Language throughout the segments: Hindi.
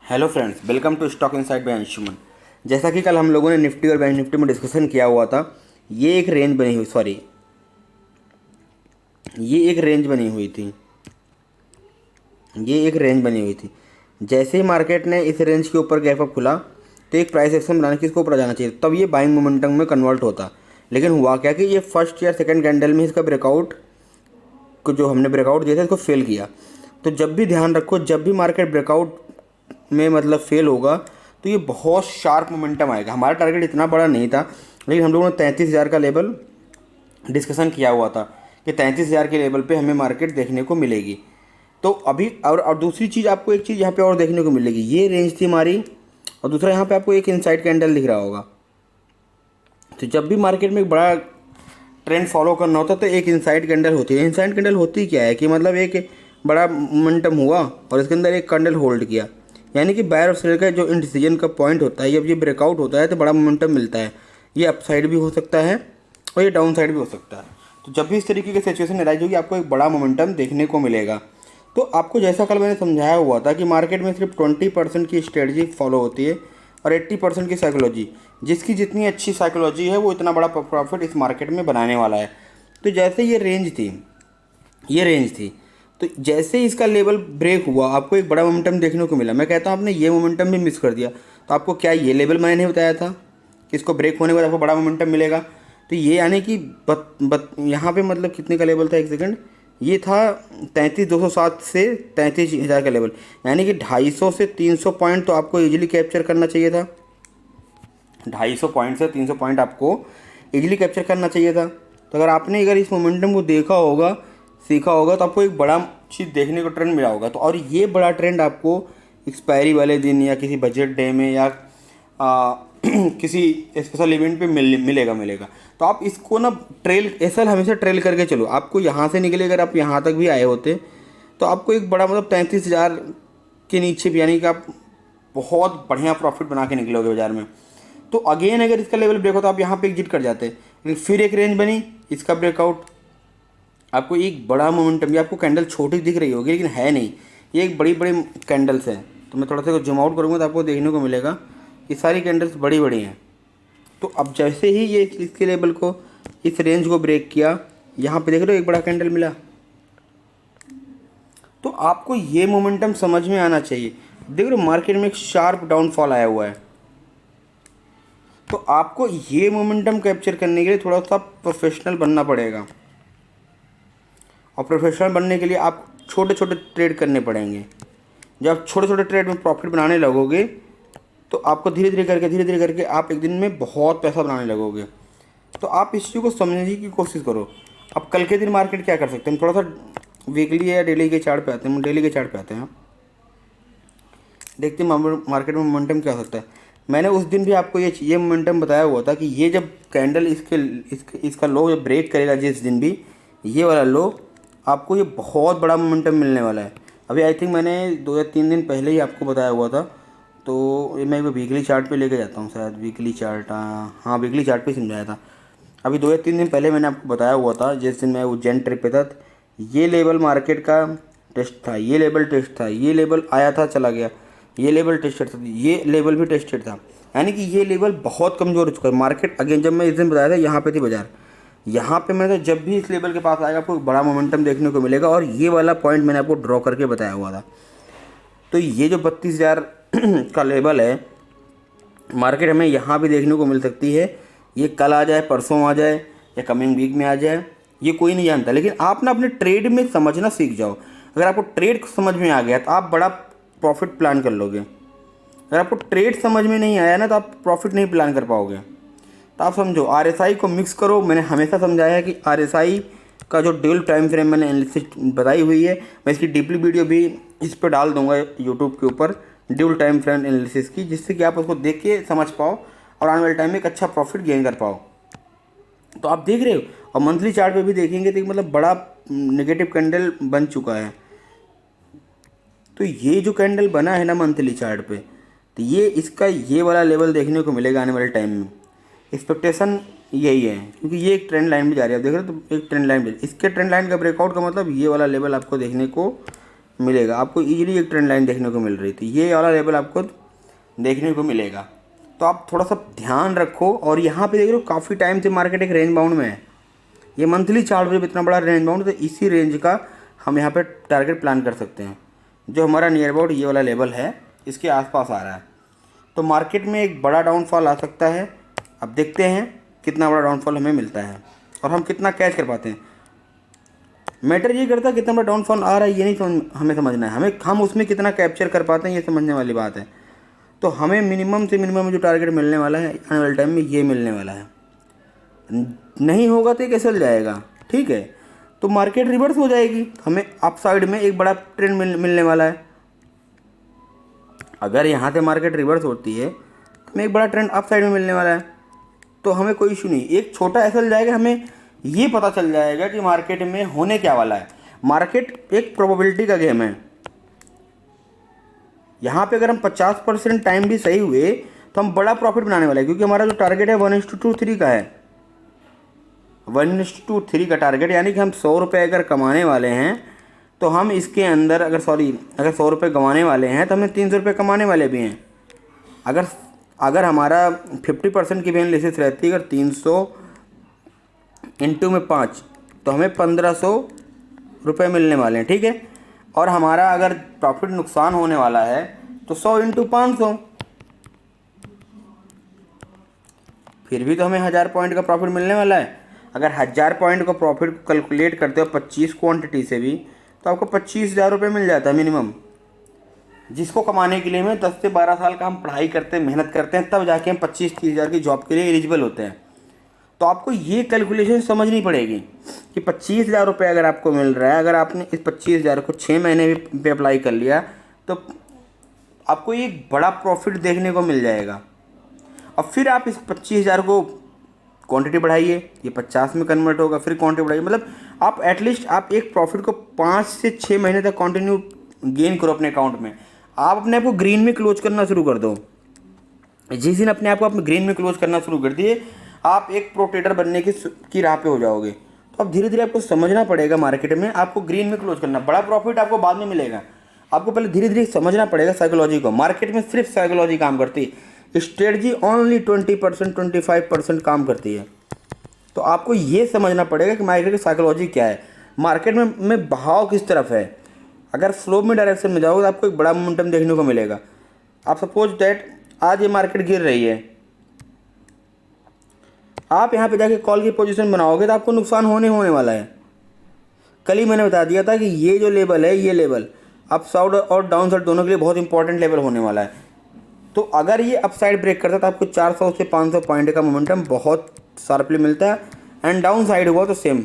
Hello friends, welcome to stock inside by Anshuman. जैसा कि कल हम लोगों ने निफ्टी और बैंक निफ्टी में डिस्कशन किया हुआ था, ये एक रेंज बनी हुई सॉरी ये एक रेंज बनी हुई थी ये एक रेंज बनी हुई थी। जैसे ही मार्केट ने इस रेंज के ऊपर गैप अप खुला तो एक प्राइस एक्शन बनाने की इसको ऊपर जाना चाहिए, तब ये बाइंग मोमेंटम में कन्वर्ट होता। लेकिन हुआ क्या कि ये फर्स्ट या सेकंड कैंडल में इसका ब्रेकआउट को जो हमने ब्रेकआउट दिया था इसको फेल किया। तो जब भी ध्यान रखो, जब भी मार्केट ब्रेकआउट में मतलब फेल होगा तो ये बहुत शार्प मोमेंटम आएगा। हमारा टारगेट इतना बड़ा नहीं था, लेकिन हम लोगों ने 33,000 का लेवल डिस्कशन किया हुआ था कि 33,000 के लेवल पे हमें मार्केट देखने को मिलेगी। तो अभी और दूसरी चीज़, आपको एक चीज़ यहाँ पे और देखने को मिलेगी, ये रेंज थी हमारी, और दूसरा यहाँ पे आपको एक इनसाइड कैंडल दिख रहा होगा। तो जब भी मार्केट में एक बड़ा ट्रेंड फॉलो करना होता है तो एक इनसाइड कैंडल होती है। इनसाइड कैंडल होती क्या है कि मतलब एक बड़ा मोमेंटम हुआ और इसके अंदर एक कैंडल होल्ड किया, यानी कि बायर और सेलर का जो इंडिसीजन का पॉइंट होता है, जब ये ब्रेकआउट होता है तो बड़ा मोमेंटम मिलता है। ये अपसाइड भी हो सकता है और ये डाउन साइड भी हो सकता है। तो जब भी इस तरीके की सिचुएशन अराइज होगी, आपको एक बड़ा मोमेंटम देखने को मिलेगा। तो आपको जैसा कल मैंने समझाया हुआ था कि मार्केट में सिर्फ 20% की स्ट्रेटजी फॉलो होती है और 80% की साइकोलॉजी। जिसकी जितनी अच्छी साइकोलॉजी है वो इतना बड़ा प्रॉफिट इस मार्केट में बनाने वाला है। तो जैसे ये रेंज थी, तो जैसे ही इसका लेवल ब्रेक हुआ आपको एक बड़ा मोमेंटम देखने को मिला। मैं कहता हूँ आपने ये मोमेंटम भी मिस कर दिया। तो आपको क्या ये लेवल मैंने नहीं बताया था कि इसको ब्रेक होने के बाद आपको बड़ा मोमेंटम मिलेगा? तो ये यानी कि यहाँ पे मतलब कितने का लेवल था, एक सेकंड, ये था 33,207 से 33,000 का लेवल, यानी कि 250 से 300 पॉइंट तो आपको इजीली कैप्चर करना चाहिए था। 250 पॉइंट से 300 पॉइंट आपको इजीली कैप्चर करना चाहिए था। तो अगर इस मोमेंटम को देखा होगा, सीखा होगा, तो आपको एक बड़ा चीज़ देखने को ट्रेंड मिला होगा। तो और ये बड़ा ट्रेंड आपको एक्सपायरी वाले दिन या किसी बजट डे में या किसी स्पेशल इवेंट पे मिलेगा। तो आप इसको ना ऐसा हमेशा ट्रेल करके चलो। आपको यहाँ से निकले, अगर आप यहाँ तक भी आए होते तो आपको एक बड़ा मतलब 33,000 के नीचे भी, यानी कि आप बहुत बढ़िया प्रॉफिट बना के निकलोगे बाजार में। तो अगेन अगर इसका लेवल ब्रेक होता आप यहाँ पे एग्जिट कर जाते, लेकिन फिर एक रेंज बनी, इसका ब्रेकआउट, आपको एक बड़ा मोमेंटम, ये आपको कैंडल छोटी दिख रही होगी लेकिन है नहीं, ये एक बड़ी बड़ी कैंडल्स हैं। तो मैं थोड़ा सा जूम आउट करूँगा तो आपको देखने को मिलेगा ये सारी कैंडल्स बड़ी बड़ी हैं। तो अब जैसे ही ये इसके लेवल को, इस रेंज को ब्रेक किया, यहाँ पे देख रहे हो एक बड़ा कैंडल मिला। तो आपको ये मोमेंटम समझ में आना चाहिए। देख रहे हो मार्केट में एक शार्प डाउनफॉल आया हुआ है, तो आपको ये मोमेंटम कैप्चर करने के लिए थोड़ा सा प्रोफेशनल बनना पड़ेगा। और प्रोफेशनल बनने के लिए आप छोटे छोटे ट्रेड करने पड़ेंगे। जब आप छोटे छोटे ट्रेड में प्रॉफिट बनाने लगोगे तो आपको धीरे धीरे करके आप एक दिन में बहुत पैसा बनाने लगोगे। तो आप इस चीज़ को समझने की कोशिश करो। अब कल के दिन मार्केट क्या कर सकते हैं, थोड़ा सा वीकली या डेली के चार्ट पे आते हैं। डेली के चार्ट पे आते हैं, देखते हैं मार्केट में मोमेंटम क्या हो सकता है। मैंने उस दिन भी आपको ये मोमेंटम बताया हुआ था कि ये जब कैंडल इसका लो जब ब्रेक करेगा, जिस दिन भी ये वाला लो, आपको ये बहुत बड़ा मोमेंटम मिलने वाला है। अभी आई थिंक मैंने 2 या 3 दिन पहले ही आपको बताया हुआ था। तो ये मैं वीकली चार्ट पे लेके जाता हूँ, शायद वीकली चार्ट, हाँ वीकली चार्ट पे समझाया था। अभी 2 या 3 दिन पहले मैंने आपको बताया हुआ था, जिस दिन मैं उज्जैन ट्रिप पे था, ये लेवल मार्केट का टेस्ट था, ये लेवल टेस्ट था, ये लेवल आया था चला गया, ये लेवल टेस्टेड था, ये लेवल भी टेस्टेड था, यानी कि ये लेवल बहुत कमज़ोर हो चुका है मार्केट। अगेन जब मैं इस दिन बताया था यहाँ पे थी बाजार, यहाँ पे मैंने जब भी इस लेवल के पास आएगा आपको एक बड़ा मोमेंटम देखने को मिलेगा। और ये वाला पॉइंट मैंने आपको ड्रॉ करके बताया हुआ था। तो ये जो 32,000 का लेवल है, मार्केट हमें यहाँ भी देखने को मिल सकती है। ये कल आ जाए, परसों आ जाए, या कमिंग वीक में आ जाए, ये कोई नहीं जानता। लेकिन आप ना अपने ट्रेड में समझना सीख जाओ। अगर आपको ट्रेड समझ में आ गया तो आप बड़ा प्रॉफिट प्लान कर लोगे। अगर आपको ट्रेड समझ में नहीं आया ना तो आप प्रॉफिट नहीं प्लान कर पाओगे। तो आप समझो, RSI को मिक्स करो। मैंने हमेशा समझाया है कि RSI का जो ड्यूल टाइम फ्रेम मैंने एनालिसिस बताई हुई है, मैं इसकी डीपली वीडियो भी इस पर डाल दूंगा यूट्यूब के ऊपर, ड्यूल टाइम फ्रेम एनालिसिस की, जिससे कि आप उसको देख के समझ पाओ और आने वाले टाइम में एक अच्छा प्रॉफिट गेन कर पाओ। तो आप देख रहे हो, और मंथली चार्ट पे भी देखेंगे तो मतलब बड़ा नेगेटिव कैंडल बन चुका है। तो ये जो कैंडल बना है ना मंथली चार्ट पे, तो ये वाला लेवल देखने को मिलेगा आने वाले टाइम में। एक्सपेक्टेशन यही है, क्योंकि ये एक ट्रेंड लाइन भी जा रही है। आप देख रहे हो, तो एक ट्रेंड लाइन भी, इसके ट्रेंड लाइन का ब्रेकआउट का मतलब ये वाला लेवल आपको देखने को मिलेगा। आपको इजीली एक ट्रेंड लाइन देखने को मिल रही थी, ये वाला लेवल आपको देखने को मिलेगा। तो आप थोड़ा सा ध्यान रखो। और यहाँ पे देख लो काफ़ी टाइम से मार्केट एक रेंज बाउंड में है, ये मंथली चार्ट में इतना बड़ा रेंज बाउंड, तो इसी रेंज का हम यहाँ पे टारगेट प्लान कर सकते हैं। जो हमारा नियर अबाउट ये वाला लेवल है इसके आसपास आ रहा है, तो मार्केट में एक बड़ा डाउनफॉल आ सकता है। अब देखते हैं कितना बड़ा डाउनफॉल हमें मिलता है और हम कितना कैच कर पाते हैं। मैटर ये करता है कितना बड़ा डाउनफॉल आ रहा है ये नहीं हमें समझना है, हम उसमें कितना कैप्चर कर पाते हैं ये समझने वाली बात है। तो हमें मिनिमम से मिनिमम जो टारगेट मिलने वाला है आने वाले टाइम में ये मिलने वाला है। नहीं होगा तो ये कैसे चल जाएगा, ठीक है। तो मार्केट रिवर्स हो जाएगी, हमें अप साइड में एक बड़ा ट्रेंड मिलने वाला है। अगर यहाँ से मार्केट रिवर्स होती है तो हमें एक बड़ा ट्रेंड अप साइड में मिलने वाला है, तो हमें कोई इशू नहीं। एक छोटा ऐसा चल जाएगा, हमें ये पता चल जाएगा कि मार्केट में होने क्या वाला है। मार्केट एक प्रोबेबिलिटी का गेम है। यहाँ पे अगर हम 50% टाइम भी सही हुए तो हम बड़ा प्रॉफिट बनाने वाले हैं, क्योंकि हमारा जो टारगेट है 1:3 का है। 1:3 का टारगेट, यानी कि हम 100 रुपये अगर कमाने वाले हैं तो हम इसके अंदर अगर 100 रुपये कमाने वाले हैं तो हमें 300 रुपये कमाने वाले भी हैं। अगर हमारा 50% की भी एनालिसिस रहती है, अगर 300 इंटू में 5 तो हमें 1500 रुपये मिलने वाले हैं, ठीक है। और हमारा अगर प्रॉफिट नुकसान होने वाला है तो 100 इंटू 500, फिर भी तो हमें 1000 पॉइंट का प्रॉफिट मिलने वाला है। अगर 1000 पॉइंट का प्रॉफिट को कैलकुलेट करते हो 25 क्वांटिटी से भी, तो आपको 25,000 रुपये मिल जाता है मिनिमम, जिसको कमाने के लिए हमें 10 से 12 साल का हम पढ़ाई करते हैं, मेहनत करते हैं, तब जाके हम 25-30 हज़ार की जॉब के लिए एलिजिबल होते हैं। तो आपको ये कैलकुलेशन समझनी पड़ेगी कि 25,000 रुपये अगर आपको मिल रहा है, अगर आपने इस 25,000 को 6 महीने पे अप्लाई कर लिया तो आपको एक बड़ा प्रॉफिट देखने को मिल जाएगा। अब फिर आप इस 25,000 को क्वांटिटी बढ़ाइए, ये 50 में कन्वर्ट होगा, फिर क्वांटिटी बढ़ाइए, मतलब आप एटलीस्ट आप एक प्रॉफिट को 5 से 6 महीने तक कंटिन्यू गेन करो अपने अकाउंट में। आप अपने आप को ग्रीन में क्लोज करना शुरू कर दो। जिस दिन अपने आप को अपने ग्रीन में क्लोज करना शुरू कर दिए, आप एक प्रो ट्रेडर बनने की राह पे हो जाओगे। तो अब धीरे धीरे आपको समझना पड़ेगा मार्केट में आपको ग्रीन में क्लोज करना। बड़ा प्रॉफिट आपको बाद में मिलेगा, आपको पहले धीरे धीरे समझना पड़ेगा साइकोलॉजी को। मार्केट में सिर्फ साइकोलॉजी काम करती है, स्ट्रेटजी ओनली 20% 25% काम करती है। तो आपको ये समझना पड़ेगा कि मार्केट की साइकोलॉजी क्या है, मार्केट में बहाव किस तरफ है। अगर स्लो में डायरेक्शन में जाओगे तो आपको एक बड़ा मोमेंटम देखने को मिलेगा। आप सपोज दैट आज ये मार्केट गिर रही है, आप यहाँ पे जाके कॉल की पोजीशन बनाओगे तो आपको नुकसान होने वाला है। कल ही मैंने बता दिया था कि ये जो लेवल है, ये लेवल अप साइड और डाउन साइड दोनों के लिए बहुत इंपॉर्टेंट लेवल होने वाला है। तो अगर ये अप साइड ब्रेक करता है तो आपको 400 से 500 पॉइंट का मोमेंटम बहुत शार्पली मिलता है, एंड डाउन साइड हुआ तो सेम।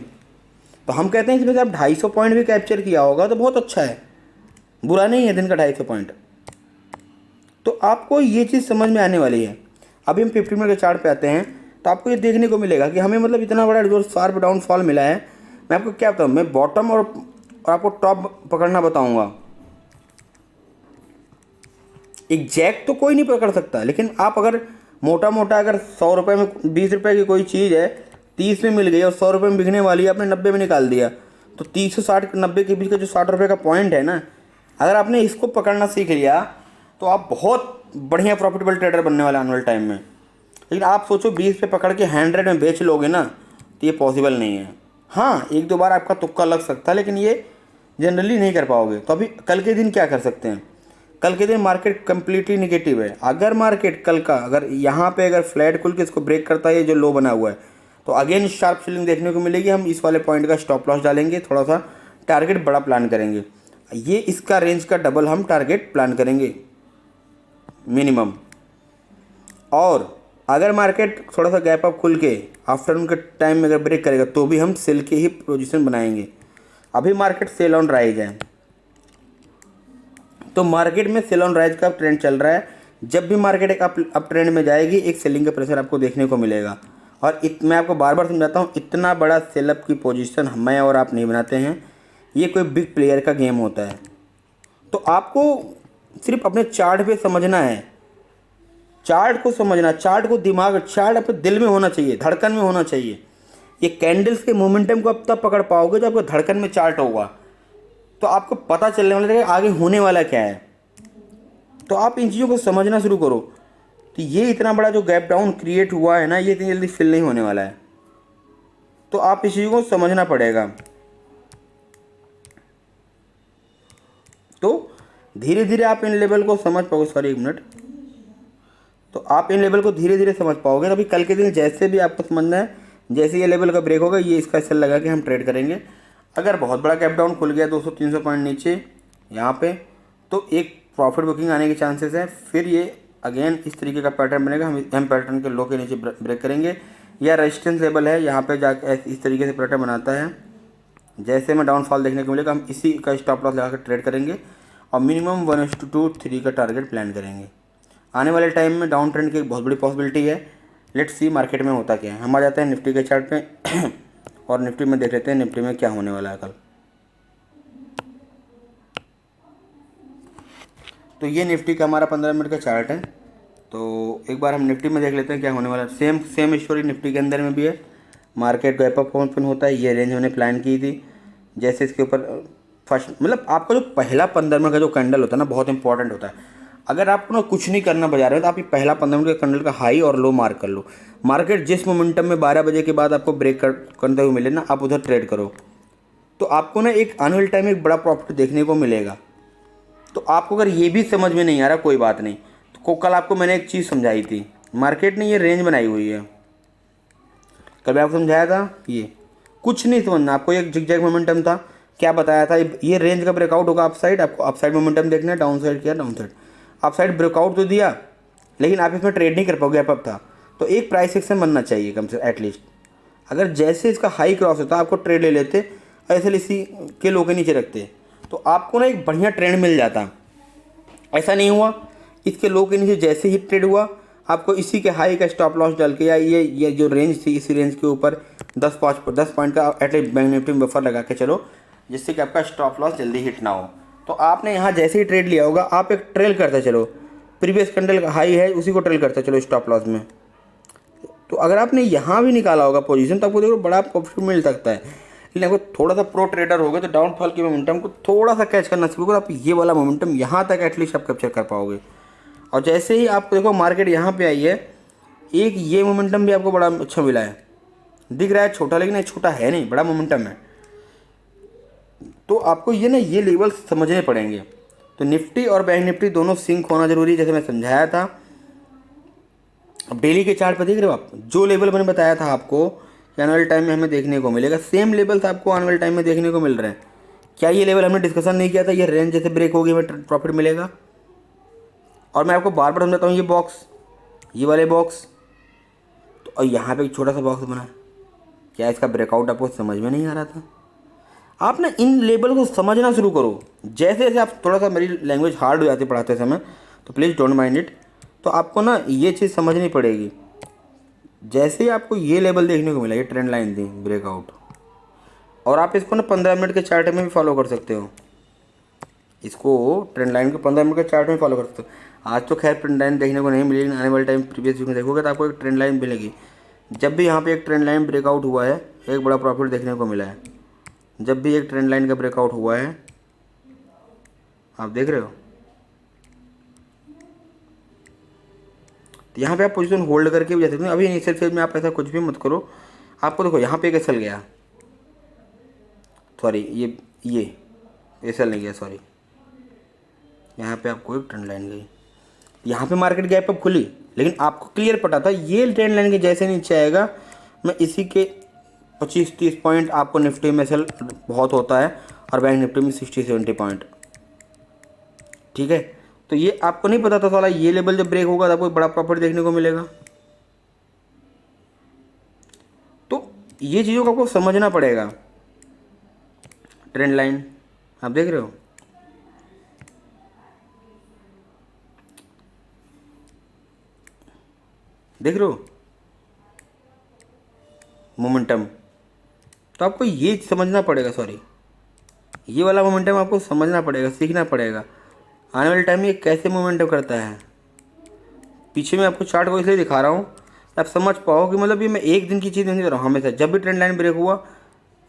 तो हम कहते हैं इसमें से आप 250 पॉइंट भी कैप्चर किया होगा तो बहुत अच्छा है, बुरा नहीं है दिन का 250 पॉइंट। तो आपको ये चीज़ समझ में आने वाली है। अभी हम 50 मिनट के चार्ट पे आते हैं तो आपको ये देखने को मिलेगा कि हमें मतलब इतना बड़ा जो शार्प डाउनफॉल मिला है। मैं आपको क्या बताऊँ, मैं बॉटम और आपको टॉप पकड़ना बताऊँगा। एग्जैक्ट तो कोई नहीं पकड़ सकता, लेकिन आप अगर मोटा मोटा अगर 100 रुपये में 20 रुपये की कोई चीज़ है 30 में मिल गई और 100 रुपये में बिकने वाली है, आपने 90 में निकाल दिया, तो 30 से 60 90 के बीच का जो 60 रुपये का पॉइंट है ना, अगर आपने इसको पकड़ना सीख लिया तो आप बहुत बढ़िया प्रॉफिटेबल ट्रेडर बनने वाले आने वाले टाइम में। लेकिन आप सोचो 20 पे पकड़ के 100 में बेच लोगे ना, तो ये पॉसिबल नहीं है। हाँ, एक दो बार आपका तुक्का लग सकता है, लेकिन ये जनरली नहीं कर पाओगे। तो अभी कल के दिन क्या कर सकते हैं, कल के दिन मार्केट कम्प्लीटली निगेटिव है। अगर मार्केट कल का अगर यहाँ पे अगर फ्लैट खुल के इसको ब्रेक करता है, ये जो लो बना हुआ है, तो अगेन शार्प सेलिंग देखने को मिलेगी। हम इस वाले पॉइंट का स्टॉप लॉस डालेंगे, थोड़ा सा टारगेट बड़ा प्लान करेंगे, ये इसका रेंज का डबल हम टारगेट प्लान करेंगे मिनिमम। और अगर मार्केट थोड़ा सा गैप अप खुल के आफ्टरनून के टाइम में अगर ब्रेक करेगा तो भी हम सेल की ही पोजीशन बनाएंगे। अभी मार्केट सेल ऑन राइज है, तो मार्केट में सेल ऑन राइज का ट्रेंड चल रहा है। जब भी मार्केट एक अप ट्रेंड में जाएगी, एक सेलिंग का प्रेशर आपको देखने को मिलेगा। और मैं आपको बार बार समझाता हूँ, इतना बड़ा सेलअप की पोजीशन मैं और आप नहीं बनाते हैं, ये कोई बिग प्लेयर का गेम होता है। तो आपको सिर्फ अपने चार्ट पे समझना है, चार्ट को समझना, चार्ट को दिमाग, चार्ट अपने दिल में होना चाहिए, धड़कन में होना चाहिए। ये कैंडल्स के मोमेंटम को आप तब पकड़ पाओगे जब आपको धड़कन में चार्ट होगा। तो आपको पता चलने वाला है कि आगे होने वाला क्या है। तो आप इन चीज़ों को समझना शुरू करो। तो ये इतना बड़ा जो गैप डाउन क्रिएट हुआ है ना, ये इतनी जल्दी फिल नहीं होने वाला है। तो आप इस चीज़ को समझना पड़ेगा। तो धीरे धीरे आप इन लेवल को समझ पाओगे। सॉरी, एक मिनट। तो आप इन लेवल को धीरे धीरे समझ पाओगे। तो अभी कल के दिन जैसे भी आपको समझना है, जैसे ये लेवल का ब्रेक होगा, ये इसका सेल लगा के हम ट्रेड करेंगे। अगर बहुत बड़ा गैप डाउन खुल गया 200-300 पॉइंट नीचे यहाँ पे, तो एक प्रॉफिट बुकिंग आने के चांसेस है। फिर ये अगेन इस तरीके का पैटर्न बनेगा। हम पैटर्न के लो के नीचे ब्रेक करेंगे, या रेजिस्टेंस लेवल है यहाँ पे जाकर इस तरीके से पैटर्न बनाता है। जैसे में डाउनफॉल देखने को मिलेगा, हम इसी का स्टॉप लॉस लगा कर ट्रेड करेंगे और मिनिमम 1:2-3 का टारगेट प्लान करेंगे। आने वाले टाइम में डाउन ट्रेंड की एक बहुत बड़ी पॉसिबिलिटी है। लेट्स सी मार्केट में होता क्या है। हम आ जाते हैं निफ्टी के चार्ट पे और निफ्टी में देख लेते हैं निफ्टी में क्या होने वाला है कल। तो ये निफ्टी का हमारा 15 मिनट का चार्ट है। तो एक बार हम निफ्टी में देख लेते हैं क्या होने वाला है। सेम स्टोरी निफ्टी के अंदर में भी है। मार्केट गैप अप ओपन होता है, ये रेंज हमने प्लान की थी। जैसे इसके ऊपर फर्स्ट, मतलब आपका जो पहला 15 मिनट का जो कैंडल होता है ना, बहुत इंपॉर्टेंट होता है। अगर आपको ना कुछ नहीं करना बाजार में, तो आप ये पहला 15 मिनट का कैंडल का हाई और लो मार्क कर लो। मार्केट जिस मोमेंटम में 12 बजे के बाद आपको ब्रेक करते हुए मिले ना, आप उधर ट्रेड करो। तो आपको ना एक आने वाले टाइम में एक बड़ा प्रॉफिट देखने को मिलेगा। तो आपको अगर ये भी समझ में नहीं आ रहा, कोई बात नहीं। तो कल आपको मैंने एक चीज़ समझाई थी, मार्केट ने ये रेंज बनाई हुई है। कल आपको समझाया था, ये कुछ नहीं समझना आपको। एक जिगजैग मोमेंटम था, क्या बताया था, ये रेंज का ब्रेकआउट होगा अप साइड। आपको अप साइड मोमेंटम देखना है, डाउन साइड क्या, down side. Up side breakout तो दिया, लेकिन आप इसमें ट्रेड नहीं कर पाओगे, अप था। तो एक प्राइस एक्शन बनना चाहिए कम से एटलीस्ट। अगर जैसे इसका हाई क्रॉस होता आपको ट्रेड ले लेते, ऐसे इसी के लो के नीचे रखते, तो आपको ना एक बढ़िया ट्रेंड मिल जाता। ऐसा नहीं हुआ, इसके लो के नीचे जैसे ही ट्रेड हुआ, आपको इसी के हाई का स्टॉप लॉस डाल के, या ये जो रेंज थी, इसी रेंज के ऊपर 10 पॉइंट का एटलीस्ट बैंक निफ्टी में बफर लगा के चलो, जिससे कि आपका स्टॉप लॉस जल्दी हिट ना हो। तो आपने यहाँ जैसे ही ट्रेड लिया होगा, आप एक ट्रेल करते चलो, प्रीवियस कैंडल का हाई है उसी को ट्रेल करते चलो स्टॉप लॉस में। तो अगर आपने यहाँ भी निकाला होगा पोजीशन, तो आपको देखो बड़ा प्रॉफिट मिल सकता है। लेकिन अगर थोड़ा सा प्रो ट्रेडर हो गए, तो डाउनफॉल के मोमेंटम को थोड़ा सा कैच करना शुरू करो। आप ये वाला मोमेंटम यहाँ तक एटलीस्ट आप कैप्चर कर पाओगे। और जैसे ही आपको देखो मार्केट यहाँ पे आई है, एक ये मोमेंटम भी आपको बड़ा अच्छा मिला है। दिख रहा है छोटा, लेकिन ये छोटा है नहीं, बड़ा मोमेंटम है। तो आपको ये ना ये लेवल समझने पड़ेंगे। तो निफ्टी और बैंक निफ्टी दोनों सिंक होना जरूरी है, जैसे मैं समझाया था। अब डेली के चार्ट पर देख रहे हो आप, जो लेवल मैंने बताया था आपको कि आने वाले टाइम में हमें देखने को मिलेगा, सेम लेवल्स आपको आने वाले टाइम में देखने को मिल रहे हैं। क्या ये लेवल हमने डिस्कशन नहीं किया था, ये रेंज जैसे ब्रेक होगी हमें प्रॉफिट मिलेगा। और मैं आपको बार बार समझाता हूँ, ये बॉक्स, ये वाले बॉक्स, तो और यहाँ पे एक छोटा सा बॉक्स बना है, क्या इसका ब्रेकआउट आपको समझ में नहीं आ रहा था? आप ना इन लेवल को समझना शुरू करो। जैसे जैसे आप, थोड़ा सा मेरी लैंग्वेज हार्ड हो जाती है पढ़ाते समय, तो प्लीज़ डोंट माइंड इट। तो आपको ना ये चीज़ समझनी पड़ेगी। जैसे ही आपको ये लेवल देखने को मिला, ये ट्रेंड लाइन थी ब्रेकआउट, और आप इसको ना 15 मिनट के चार्ट में भी फॉलो कर सकते हो। इसको ट्रेंड लाइन को 15 मिनट के चार्ट में फॉलो कर सकते हो। आज तो खैर ट्रेंड लाइन देखने को नहीं मिली, लेकिन आने वाले टाइम प्रीवियस वीक में देखोगे तो आपको एक ट्रेंड लाइन मिलेगी। जब भी यहाँ पे एक ट्रेंड लाइन ब्रेकआउट हुआ है, एक बड़ा प्रॉफिट देखने को मिला है। जब भी एक ट्रेंड लाइन का ब्रेकआउट हुआ है, आप देख रहे हो, तो यहाँ पे आप पोजीशन होल्ड करके भी जा सकते हो। अभी इनिशियल फेज में आप ऐसा कुछ भी मत करो। आपको देखो यहाँ पे एक एसएल गया, सॉरी ये एसएल नहीं गया, सॉरी, यहाँ पे आपको एक ट्रेंड लाइन गई। यहाँ पे मार्केट गैप अप खुली, लेकिन आपको क्लियर पता था ये ट्रेंड लाइन के जैसे नीचे आएगा, मैं इसी के 25-30 पॉइंट, आपको निफ्टी में एसएल बहुत होता है और बैंक निफ्टी में 60-70 पॉइंट, ठीक है। तो ये आपको नहीं पता था, साला ये लेवल जब ब्रेक होगा तो आपको बड़ा प्रॉफिट देखने को मिलेगा। तो ये चीज़ों को आपको समझना पड़ेगा। ट्रेंड लाइन आप देख रहे हो, देख रहे हो मोमेंटम, तो आपको ये समझना पड़ेगा। सॉरी, ये वाला मोमेंटम आपको समझना पड़ेगा, सीखना पड़ेगा। आने वाले टाइम में ये कैसे मोमेंटम करता है। पीछे मैं आपको चार्ट को इसलिए दिखा रहा हूँ आप समझ पाओ कि मतलब ये मैं एक दिन की चीज़ नहीं कर रहा हूँ। हमेशा जब भी ट्रेंड लाइन ब्रेक हुआ,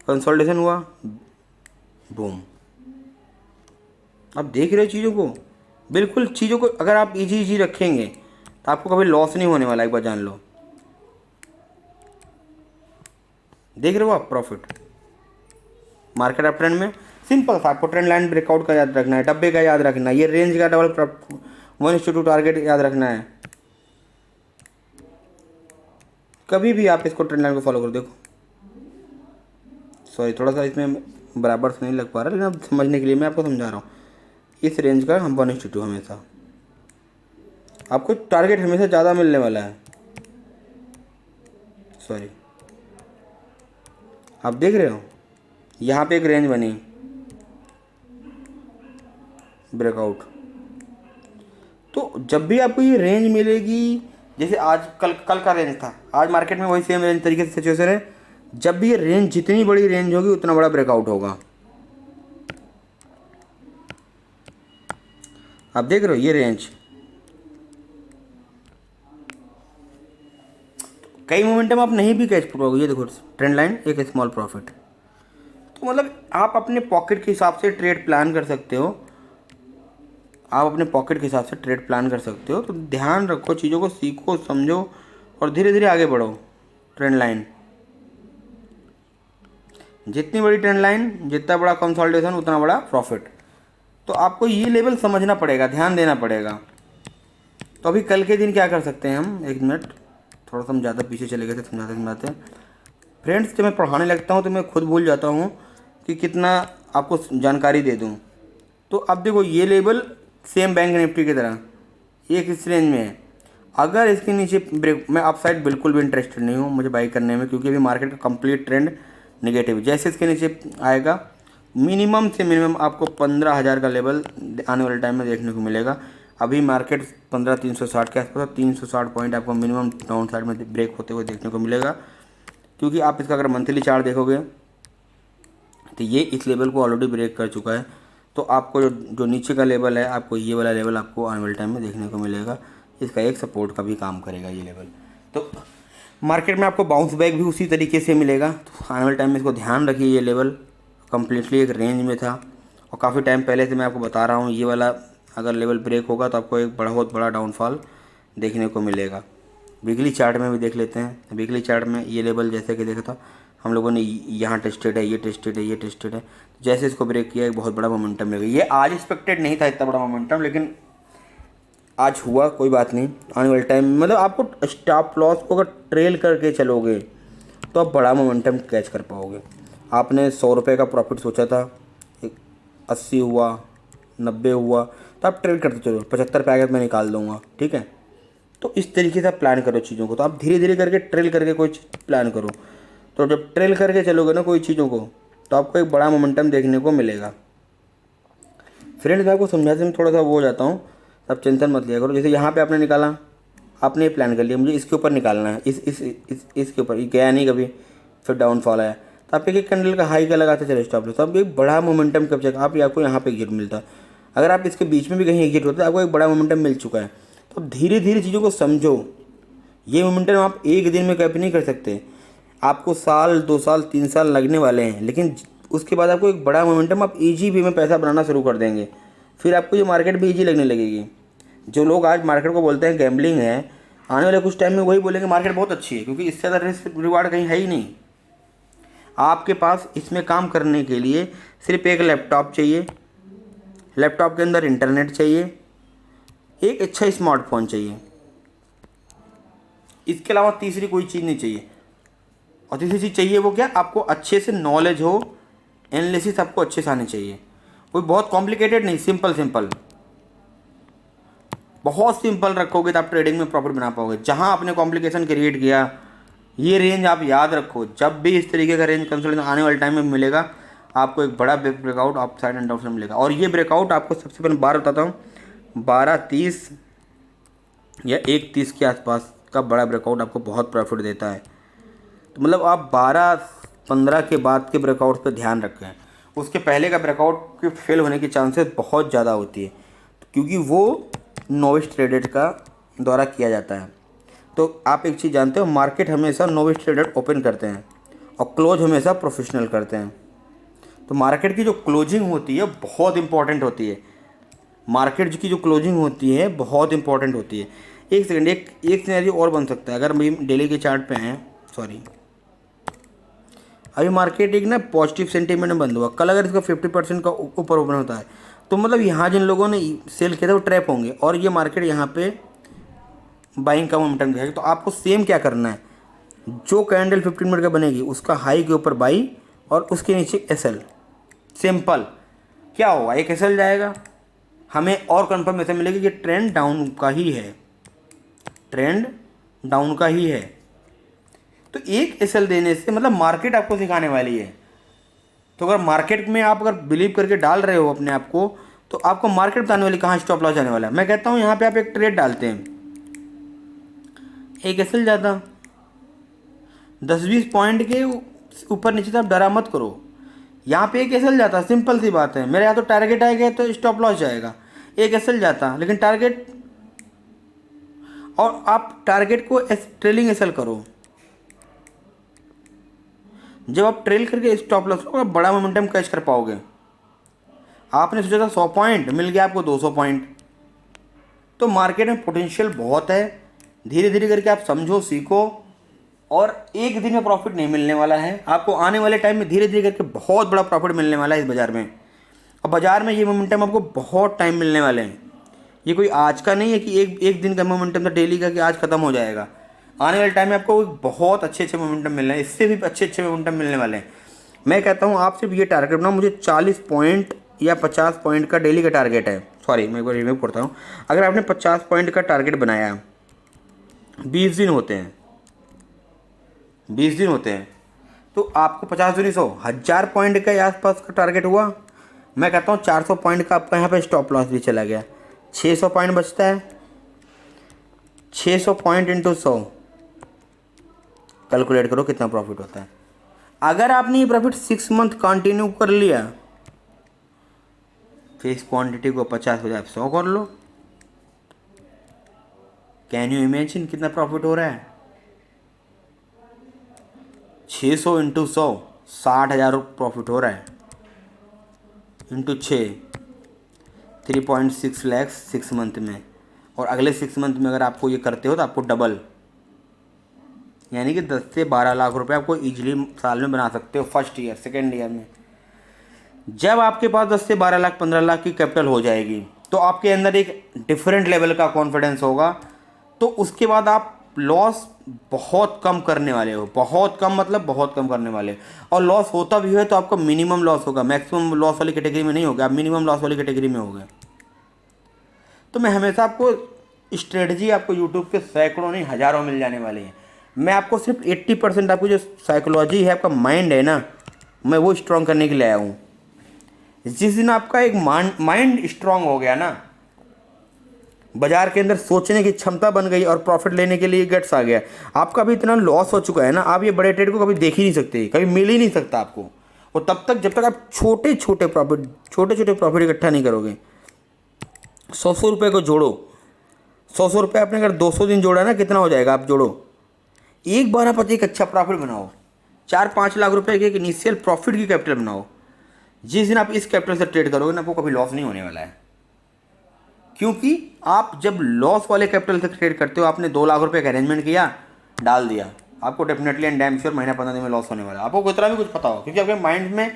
कंसोलिडेशन हुआ, बूम, आप देख रहे हो चीज़ों को, बिल्कुल चीज़ों को अगर आप इजी इजी रखेंगे तो आपको कभी लॉस नहीं होने वाला, एक बार जान लो। देख रहे हो आप प्रॉफिट मार्केट अप ट्रेंड में। सिंपल सा आपको ट्रेंड लाइन ब्रेकआउट का याद रखना है, डब्बे का याद रखना है, ये रेंज का डबल 1:2 टारगेट याद रखना है। कभी भी आप इसको ट्रेंड लाइन को फॉलो करो। देखो सॉरी थोड़ा सा इसमें बराबर से नहीं लग पा रहा, लेकिन अब समझने के लिए मैं आपको समझा रहा हूँ। इस रेंज का हम 1:2 हमेशा आपको टारगेट हमेशा ज़्यादा मिलने वाला है। सॉरी आप देख रहे हो यहाँ पे एक रेंज बनी ब्रेकआउट, तो जब भी आपको ये रेंज मिलेगी, जैसे आज कल का रेंज था, आज मार्केट में वही सेम रेंज तरीके से सिचुएशन है। जब भी ये रेंज जितनी बड़ी रेंज होगी उतना बड़ा ब्रेकआउट होगा। आप देख रहे हो ये रेंज, कई मोमेंटम आप नहीं भी कैच कर पाओगे। ये देखो ट्रेंड लाइन, एक स्मॉल प्रॉफिट। तो मतलब आप अपने पॉकेट के हिसाब से ट्रेड प्लान कर सकते हो, आप अपने पॉकेट के हिसाब से ट्रेड प्लान कर सकते हो। तो ध्यान रखो, चीज़ों को सीखो, समझो और धीरे धीरे आगे बढ़ो। ट्रेंड लाइन, जितनी बड़ी ट्रेंड लाइन, जितना बड़ा कंसोलिडेशन, उतना बड़ा प्रॉफिट। तो आपको ये लेवल समझना पड़ेगा, ध्यान देना पड़ेगा। तो अभी कल के दिन क्या कर सकते हैं हम, एक मिनट, थोड़ा सा हम ज़्यादा पीछे चले गए थे समझाते फ्रेंड्स। जब मैं पढ़ाने लगता हूँ तो मैं खुद भूल जाता हूँ कि कितना आपको जानकारी दे दूँ। तो अब देखो ये लेवल सेम बैंक निफ्टी की तरह एक इस रेंज में है। अगर इसके नीचे ब्रेक, मैं अप साइड बिल्कुल भी इंटरेस्टेड नहीं हूँ मुझे बाई करने में, क्योंकि अभी मार्केट का कंप्लीट ट्रेंड नेगेटिव। जैसे इसके नीचे आएगा मिनिमम से मिनिमम आपको 15,000 का लेवल आने वाले टाइम में देखने को मिलेगा। अभी मार्केट 15,360 के आसपास, 360 पॉइंट आपको मिनिमम डाउन साइड में ब्रेक होते हुए देखने को मिलेगा। क्योंकि आप इसका अगर मंथली चार्ट देखोगे तो ये इस लेवल को ऑलरेडी ब्रेक कर चुका है। तो आपको जो नीचे का लेवल है, आपको ये वाला लेवल आपको आने वाले टाइम में देखने को मिलेगा। इसका एक सपोर्ट का भी काम करेगा ये लेवल। तो मार्केट में आपको बाउंस बैक भी उसी तरीके से मिलेगा। तो आने वाले टाइम में इसको ध्यान रखिए, ये लेवल कम्प्लीटली एक रेंज में था और काफ़ी टाइम पहले से मैं आपको बता रहा हूँ, ये वाला अगर लेवल ब्रेक होगा तो आपको एक बहुत बड़ा डाउनफॉल देखने को मिलेगा। वीकली चार्ट में भी देख लेते हैं। वीकली चार्ट में ये लेवल जैसे कि देखा था हम लोगों ने, यहाँ टेस्टेड है, ये टेस्टेड है, ये टेस्टेड है। जैसे इसको ब्रेक किया एक बहुत बड़ा मोमेंटम मिलेगा। ये आज एक्सपेक्टेड नहीं था इतना बड़ा मोमेंटम, लेकिन आज हुआ, कोई बात नहीं। आने वाले टाइम मतलब आपको स्टॉप लॉस को अगर ट्रेल करके चलोगे तो आप बड़ा मोमेंटम कैच कर पाओगे। आपने 100 रुपये का प्रॉफिट सोचा था, 80 हुआ, 90 हुआ, तो आप ट्रेल करते चलो, 75 पे आ गया तो मैं निकाल दूंगा, ठीक है। तो इस तरीके से आप प्लान करो चीज़ों को। तो आप धीरे धीरे करके ट्रेल करके कोई चीज़ प्लान करो। तो जब ट्रेल करके चलोगे ना कोई चीज़ों को, तो आपको एक बड़ा मोमेंटम देखने को मिलेगा। फ्रेंड्स मैं आपको समझाते में थोड़ा सा वो हो जाता हूँ, आप टेंशन मत लिया करो। जैसे यहाँ पे आपने निकाला, आपने ये प्लान कर लिया मुझे इसके ऊपर निकालना है, इसके ऊपर, ये गया नहीं कभी, फिर डाउनफॉल आया, तो आप एक कैंडल का हाई का लगाते चले स्टॉप लॉस, तो आप एक बड़ा मोमेंटम कब चेक आप आपको यहाँ पे एग्जिट मिलता है। अगर आप इसके बीच में भी कहीं एग्जिट होता है, आपको एक बड़ा मोमेंटम मिल चुका है। तो अब धीरे धीरे चीज़ों को समझो। ये मोमेंटम आप एक दिन में कभी नहीं कर सकते, आपको साल, 2 साल, 3 साल लगने वाले हैं। लेकिन उसके बाद आपको एक बड़ा मोमेंटम, आप ईजी वे में पैसा बनाना शुरू कर देंगे। फिर आपको ये मार्केट भी ईजी लगने लगेगी। जो लोग आज मार्केट को बोलते हैं गैम्बलिंग है, आने वाले कुछ टाइम में वही बोलेंगे मार्केट बहुत अच्छी है, क्योंकि इससे ज़्यादा रिस्क रिवार्ड कहीं है ही नहीं। आपके पास इसमें काम करने के लिए सिर्फ एक लैपटॉप चाहिए, लैपटॉप के अंदर इंटरनेट चाहिए, एक अच्छा स्मार्टफोन चाहिए। इसके अलावा तीसरी कोई चीज़ नहीं चाहिए। और तीसरी चीज़ चाहिए वो क्या, आपको अच्छे से नॉलेज हो, एनालिसिस आपको अच्छे से आनी चाहिए। कोई बहुत कॉम्प्लिकेटेड नहीं, सिंपल सिंपल, बहुत सिंपल रखोगे तो आप ट्रेडिंग में प्रॉफिट बना पाओगे। जहां आपने कॉम्प्लिकेशन क्रिएट किया, ये रेंज आप याद रखो, जब भी इस तरीके का रेंज कंसोलिडेशन आने वाले टाइम में मिलेगा, आपको एक बड़ा breakout up side and down side मिलेगा। और ये ब्रेकआउट आपको सबसे पहले बार बताता हूँ, 12:30 या 1:30 के आसपास का बड़ा ब्रेकआउट आपको बहुत प्रॉफिट देता है। तो मतलब आप 12-15 के बाद के ब्रेकआउट पे ध्यान रखें। उसके पहले का ब्रेकआउट के फेल होने की चांसेस बहुत ज़्यादा होती है, क्योंकि वो नोविस ट्रेडेड का द्वारा किया जाता है। तो आप एक चीज़ जानते हो, मार्केट हमेशा नोविस ट्रेडेड ओपन करते हैं और क्लोज हमेशा प्रोफेशनल करते हैं। तो मार्केट की जो क्लोजिंग होती है बहुत इंपॉर्टेंट होती है। मार्केट की जो क्लोजिंग होती है बहुत इंपॉर्टेंट होती है। एक सेकंड, एक सिनेरियो और बन सकता है। अगर हम डेली के चार्ट पे हैं, सॉरी, अभी मार्केट एक ना पॉजिटिव सेंटीमेंट में बंद हुआ, कल अगर इसका 50% का ऊपर ओपन होता है तो मतलब यहाँ जिन लोगों ने सेल किया था वो ट्रैप होंगे और ये मार्केट यहाँ पे बाइंग का मोमेंटम दिखाएगा। तो आपको सेम क्या करना है, जो कैंडल 15 मिनट का बनेगी उसका हाई के ऊपर बाई और उसके नीचे एसएल। सिंपल, क्या होगा, एक एसएल जाएगा, हमें और कंफर्मेशन मिलेगी कि ट्रेंड डाउन का ही है, ट्रेंड डाउन का ही है। तो एक एसएल देने से मतलब मार्केट आपको सिखाने वाली है। तो अगर मार्केट में आप अगर बिलीव करके डाल रहे हो अपने आप को, तो आपको मार्केट बताने वाली कहाँ स्टॉप लॉस जाने वाला है। मैं कहता हूँ यहाँ पे आप एक ट्रेड डालते हैं, एक एसएल जाता 10-20 पॉइंट के ऊपर नीचे से, आप डरा मत करो। यहाँ पे एक एसएल जाता, सिंपल सी बात है, मेरे यहाँ तो टारगेट आएगा तो स्टॉप लॉस जाएगा। एक एसएल जाता लेकिन टारगेट, और आप टारगेट को ट्रेलिंग एसएल करो। जब आप ट्रेल करके स्टॉप लॉस को बड़ा मोमेंटम कैच कर पाओगे। आपने सोचा था 100 पॉइंट, मिल गया आपको 200 पॉइंट। तो मार्केट में पोटेंशियल बहुत है, धीरे धीरे करके आप समझो, सीखो, और एक दिन में प्रॉफिट नहीं मिलने वाला है आपको। आने वाले टाइम में धीरे धीरे करके बहुत बड़ा प्रॉफिट मिलने वाला है इस बाज़ार में। और बाज़ार में ये मोमेंटम आपको बहुत टाइम मिलने वाले हैं। ये कोई आज का नहीं है कि एक दिन का मोमेंटम था डेली का कि आज ख़त्म हो जाएगा। आने वाले टाइम में आपको बहुत अच्छे मोमेंटम मिलने हैं, इससे भी अच्छे मोमेंटम मिलने वाले हैं। मैं कहता हूँ आप सिर्फ ये टारगेट बनाओ, मुझे 40 पॉइंट या 50 पॉइंट का डेली का टारगेट है। सॉरी, मैं एक बार रिव्यू करता हूँ। अगर आपने 50 पॉइंट का टारगेट बनाया, 20 दिन होते हैं, 20 दिन होते हैं, तो आपको 50 दूनी 100, 1000 पॉइंट के आसपास का टारगेट हुआ। मैं कहता हूँ 400 पॉइंट का आपका यहाँ पे स्टॉप लॉस भी चला गया, 600 पॉइंट बचता है। 600 पॉइंट इंटू 100 कैलकुलेट करो कितना प्रॉफिट होता है। अगर आपने ये प्रॉफिट 6 मंथ कंटिन्यू कर लिया, फिर इस क्वांटिटी को 50 बजाय 100 कर लो। कैन यू इमेजिन कितना प्रॉफिट हो रहा है। 600 इंटू 100, 60,000 प्रॉफिट हो रहा है, इंटू 6, 3.6 लैक्स 6 मंथ में। और अगले 6 मंथ में अगर आपको ये करते हो तो आपको डबल, यानी कि 10 से 12 लाख रुपए आपको इजीली साल में बना सकते हो फर्स्ट ईयर, सेकेंड ईयर में। जब आपके पास 10 से 12 लाख 15 लाख की कैपिटल हो जाएगी तो आपके अंदर एक डिफरेंट लेवल का कॉन्फिडेंस होगा। तो उसके बाद आप लॉस बहुत कम करने वाले हो, बहुत कम मतलब बहुत कम करने वाले। और लॉस होता भी है तो आपका मिनिमम लॉस होगा, मैक्सिमम लॉस वाली कैटेगरी में नहीं होगा, आप मिनिमम लॉस वाली कैटेगरी में होगा। तो मैं हमेशा आपको स्ट्रेटजी, आपको यूट्यूब पे सैकड़ों नहीं हज़ारों मिल जाने वाली है। मैं आपको सिर्फ 80% आपको जो साइकोलॉजी है, आपका माइंड है ना, मैं वो स्ट्रॉन्ग करने के लिए आया हूँ। जिस दिन आपका एक माइंड स्ट्रॉन्ग हो गया ना, बाजार के अंदर सोचने की क्षमता बन गई और प्रॉफिट लेने के लिए गट्स आ गया, आपका भी इतना लॉस हो चुका है ना, आप ये बड़े ट्रेड को कभी देख ही नहीं सकते, कभी मिल ही नहीं सकता आपको। और तब तक जब तक आप छोटे छोटे प्रॉफिट इकट्ठा नहीं करोगे। 100 रुपये को जोड़ो, 100 रुपये आपने अगर 200 दिन जोड़ा ना, कितना हो जाएगा, आप जोड़ो। एक बार आप एक अच्छा प्रॉफिट बनाओ, 4-5 लाख रुपए के एक इनिशियल प्रॉफिट की कैपिटल बनाओ। जिस दिन आप इस कैपिटल से ट्रेड करोगे ना, आपको कभी लॉस नहीं होने वाला है। क्योंकि आप जब लॉस वाले कैपिटल से ट्रेड करते हो, आपने 2 लाख रुपए का अरेंजमेंट किया, डाल दिया, आपको डेफिनेटली एंड डैम श्योर महीना 15 दिन में लॉस होने वाला है। आपको कितना भी कुछ पता हो, क्योंकि आपके माइंड में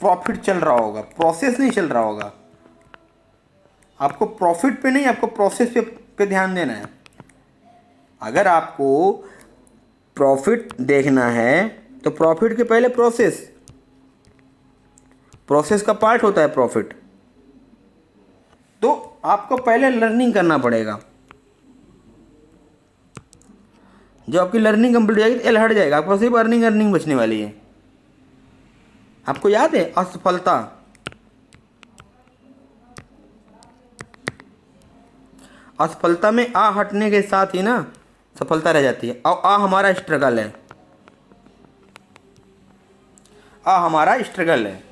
प्रॉफिट चल रहा होगा, प्रोसेस नहीं चल रहा होगा। आपको प्रॉफिट पे नहीं, आपको प्रोसेस पे ध्यान देना है। अगर आपको प्रॉफिट देखना है तो प्रॉफिट के पहले प्रोसेस का पार्ट होता है प्रॉफिट। तो आपको पहले लर्निंग करना पड़ेगा। जब आपकी लर्निंग कंप्लीट हो जाएगी तो एल हट जाएगा, आपको सिर्फ अर्निंग बचने वाली है। आपको याद है असफलता में आ हटने के साथ ही ना सफलता रह जाती है। और हमारा स्ट्रगल है, हमारा स्ट्रगल है।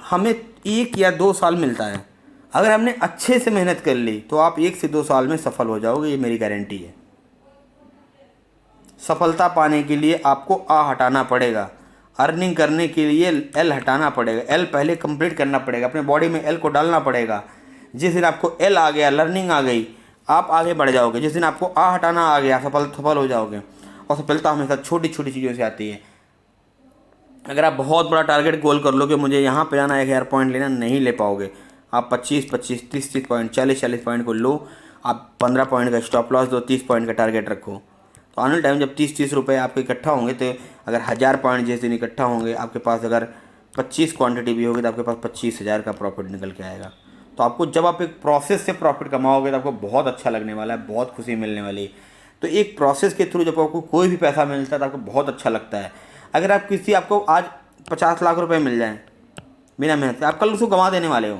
हमें 1 या 2 साल मिलता है। अगर हमने अच्छे से मेहनत कर ली तो आप 1 से 2 साल में सफल हो जाओगे, ये मेरी गारंटी है। सफलता पाने के लिए आपको हटाना पड़ेगा, अर्निंग करने के लिए एल हटाना पड़ेगा, एल पहले कंप्लीट करना पड़ेगा, अपने बॉडी में एल को डालना पड़ेगा, जिस दिन आपको एल आ गया, लर्निंग आ गई, आप आगे बढ़ जाओगे। जिस दिन आपको आ हटाना आ गया, सफल हो जाओगे। और सफलता हमेशा छोटी छोटी चीज़ों से आती है। अगर आप बहुत बड़ा टारगेट गोल कर लो कि मुझे यहाँ पे जाना 1000 पॉइंट लेना, नहीं ले पाओगे। आप 25-25, 30-30 पॉइंट, 40-40 पॉइंट को लो। आप 15 पॉइंट का स्टॉप लॉस दो, 30 पॉइंट का टारगेट रखो। तो आने टाइम जब 30-30 रुपये आपके इकट्ठा होंगे, तो अगर 1000 पॉइंट जिस दिन इकट्ठा होंगे आपके पास, अगर 25 क्वांटिटी भी होगी तो आपके पास 25,000 का प्रॉफिट निकल के आएगा। तो आपको जब आप एक प्रोसेस से प्रॉफिट कमाओगे तो आपको बहुत अच्छा लगने वाला है, बहुत खुशी मिलने वाली है। तो एक प्रोसेस के थ्रू जब आपको कोई भी पैसा मिलता है तो आपको बहुत अच्छा लगता है। अगर आप आपको आज 50 लाख रुपए मिल जाएं बिना मेहनत से, आप कल उसको गंवा देने वाले हो।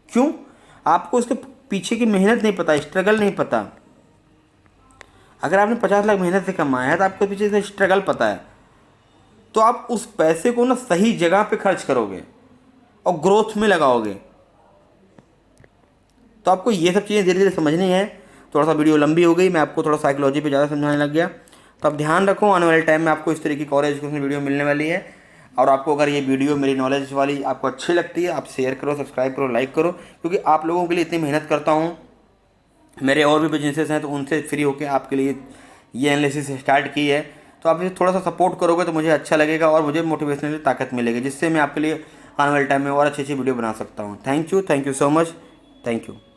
क्यों? आपको उसके पीछे की मेहनत नहीं पता, स्ट्रगल नहीं पता। अगर आपने 50 लाख मेहनत से कमाया है तो आपको पीछे से स्ट्रगल पता है, तो आप उस पैसे को ना सही जगह पे खर्च करोगे और ग्रोथ में लगाओगे। तो आपको ये सब चीज़ें धीरे धीरे समझनी है। थोड़ा सा वीडियो लंबी हो गई, मैं आपको थोड़ा साइकोलॉजी पे ज़्यादा समझाने लग गया। तो आप ध्यान रखो, आने वाले टाइम में आपको इस तरीके की और एजुकेशनल वीडियो मिलने वाली है। और आपको अगर ये वीडियो मेरी नॉलेज वाली आपको अच्छी लगती है, आप शेयर करो, सब्सक्राइब करो, लाइक करो, क्योंकि आप लोगों के लिए इतनी मेहनत करता हूँ। मेरे और भी बिजनेसेस हैं तो उनसे फ्री होकर आपके लिए ये एनालिसिस स्टार्ट की है। तो आप इसे थोड़ा सा सपोर्ट करोगे तो मुझे अच्छा लगेगा और मुझे मोटिवेशनल ताकत मिलेगी, जिससे मैं आपके लिए आने वाले टाइम में और अच्छी अच्छी वीडियो बना सकता हूँ। Thank you so much. Thank you.